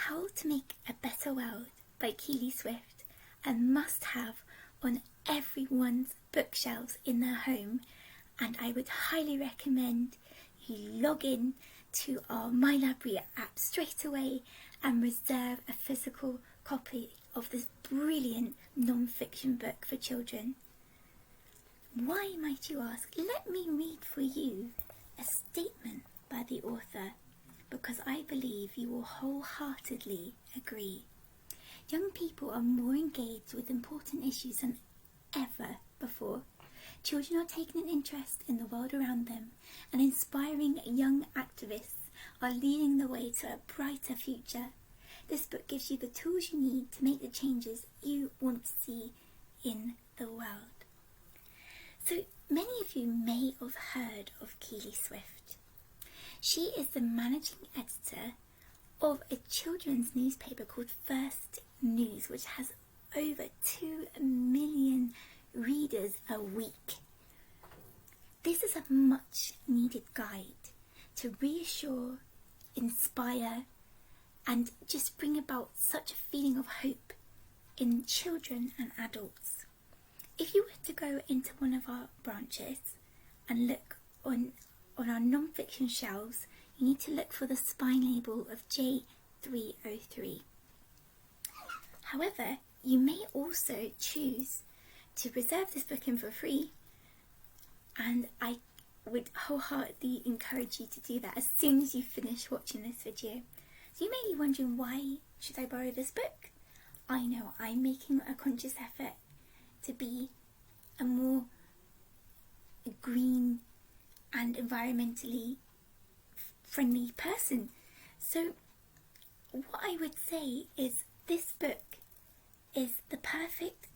How to Make a Better World by Keilly Swift, a must-have on everyone's bookshelves in their home, and I would highly recommend you log in to our My Library app straight away and reserve a physical copy of this brilliant non-fiction book for children. Why, might you ask? Let me read for you a statement by the author, because I believe you will wholeheartedly agree. Young people are more engaged with important issues than ever before. Children are taking an interest in the world around them, and inspiring young activists are leading the way to a brighter future. This book gives you the tools you need to make the changes you want to see in the world. So many of you may have heard of Keilly Swift. She is the managing editor of a children's newspaper called First News, which has over 2 million readers a week. This is a much needed guide to reassure, inspire, and just bring about such a feeling of hope in children and adults. If you were to go into one of our branches and look on our non-fiction shelves, you need to look for the spine label of J303. However, you may also choose to reserve this book in for free, and I would wholeheartedly encourage you to do that as soon as you finish watching this video. So you may be wondering, why should I borrow this book? I know I'm making a conscious effort to be a more green and environmentally friendly person. So what I would say is this book is the perfect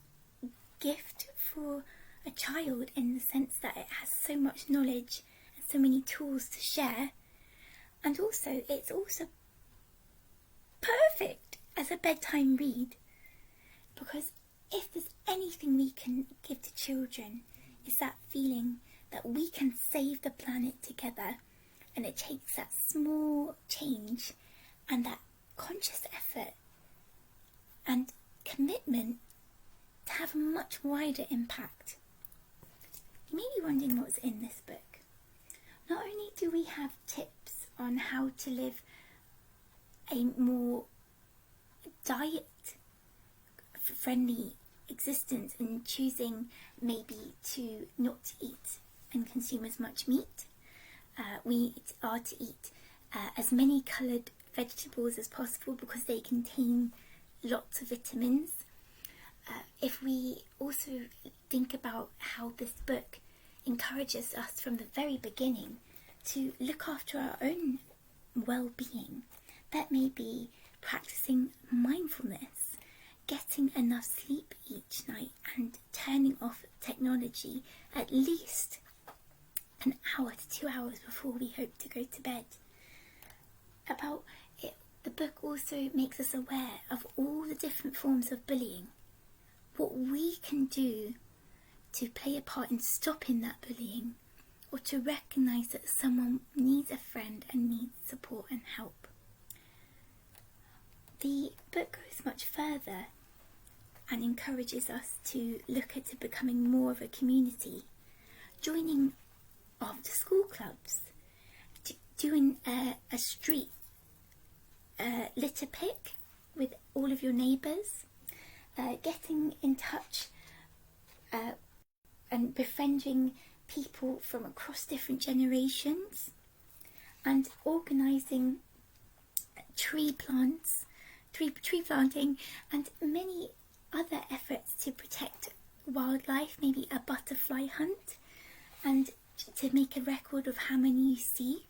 gift for a child, in the sense that it has so much knowledge and so many tools to share, and also it's also perfect as a bedtime read, because if there's anything we can give to children, is that feeling that we can save the planet together. And it takes that small change and that conscious effort and commitment to have a much wider impact. You may be wondering what's in this book. Not only do we have tips on how to live a more diet-friendly existence and choosing maybe to not eat and consume as much meat. We are to eat as many coloured vegetables as possible because they contain lots of vitamins. If we also think about how this book encourages us from the very beginning to look after our own well-being, that may be practicing mindfulness, getting enough sleep each night, and turning off technology at least an hour to 2 hours before we hope to go to bed. About it, the book also makes us aware of all the different forms of bullying, what we can do to play a part in stopping that bullying, or to recognise that someone needs a friend and needs support and help. The book goes much further and encourages us to look at becoming more of a community, joining after school clubs, doing a street litter pick with all of your neighbours, getting in touch and befriending people from across different generations, and organising tree planting, and many other efforts to protect wildlife, maybe a butterfly hunt, and to make a record of how many you see.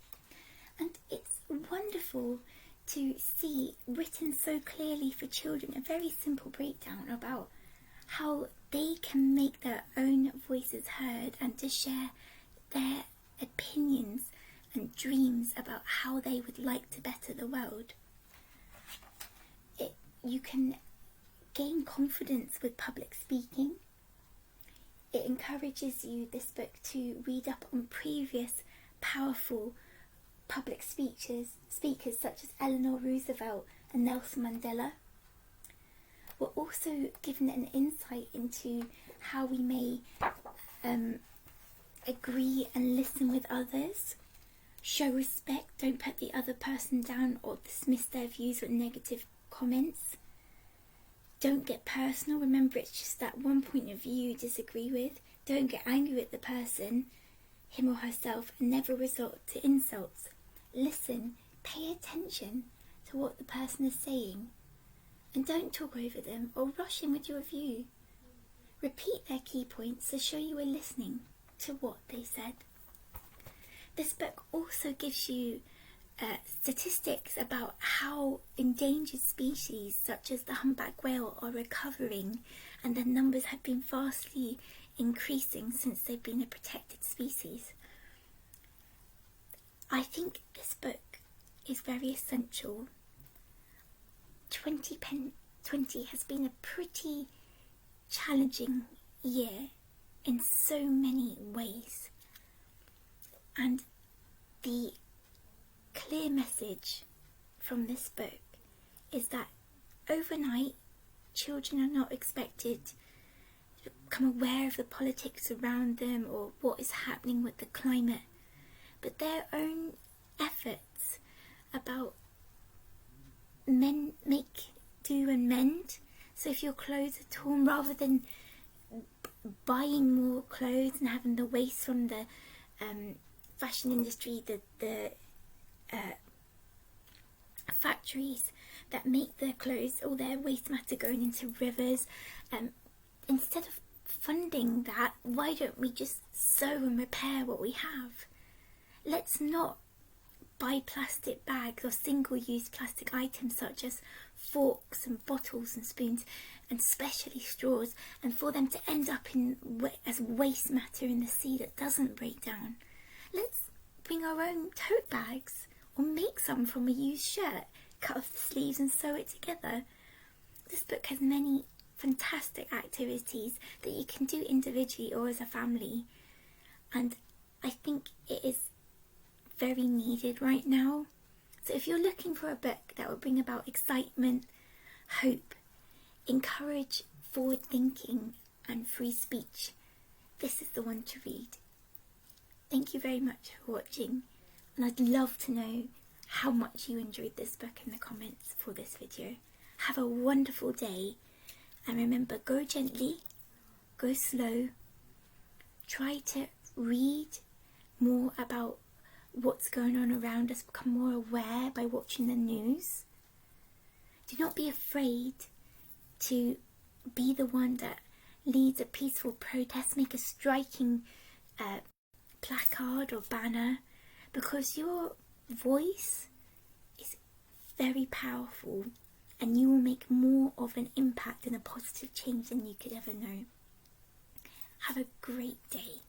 And it's wonderful to see, written so clearly for children, a very simple breakdown about how they can make their own voices heard and to share their opinions and dreams about how they would like to better the world. You can gain confidence with public speaking. It encourages you, this book, to read up on previous powerful public speakers such as Eleanor Roosevelt, and Nelson Mandela. We're also given an insight into how we may agree and listen with others. Show respect, don't put the other person down or dismiss their views with negative comments. Don't get personal, remember it's just that one point of view you disagree with. Don't get angry at the person, him or herself, and never resort to insults. Listen, pay attention to what the person is saying, and don't talk over them or rush in with your view. Repeat their key points to show you are listening to what they said. This book also gives you statistics about how endangered species such as the humpback whale are recovering, and their numbers have been vastly increasing since they've been a protected species. I think this book is very essential. 2020 has been a pretty challenging year in so many ways, and the clear message from this book is that overnight children are not expected to become aware of the politics around them or what is happening with the climate, but their own efforts about make do and mend. So if your clothes are torn, rather than buying more clothes and having the waste from the fashion industry, the factories that make their clothes, all their waste matter going into rivers, instead of funding that, why don't we just sew and repair what we have? Let's not buy plastic bags or single-use plastic items such as forks and bottles and spoons, and especially straws, and for them to end up as waste matter in the sea that doesn't break down. Let's bring our own tote bags or make some from a used shirt, cut off the sleeves and sew it together. This book has many fantastic activities that you can do individually or as a family, and I think it is very needed right now. So if you're looking for a book that will bring about excitement, hope, encourage forward thinking and free speech, this is the one to read. Thank you very much for watching, and I'd love to know how much you enjoyed this book in the comments for this video. Have a wonderful day, and remember, go gently, go slow, try to read more about what's going on around us, become more aware by watching the news. Do not be afraid to be the one that leads a peaceful protest, make a striking placard or banner, because your voice is very powerful and you will make more of an impact and a positive change than you could ever know. Have a great day.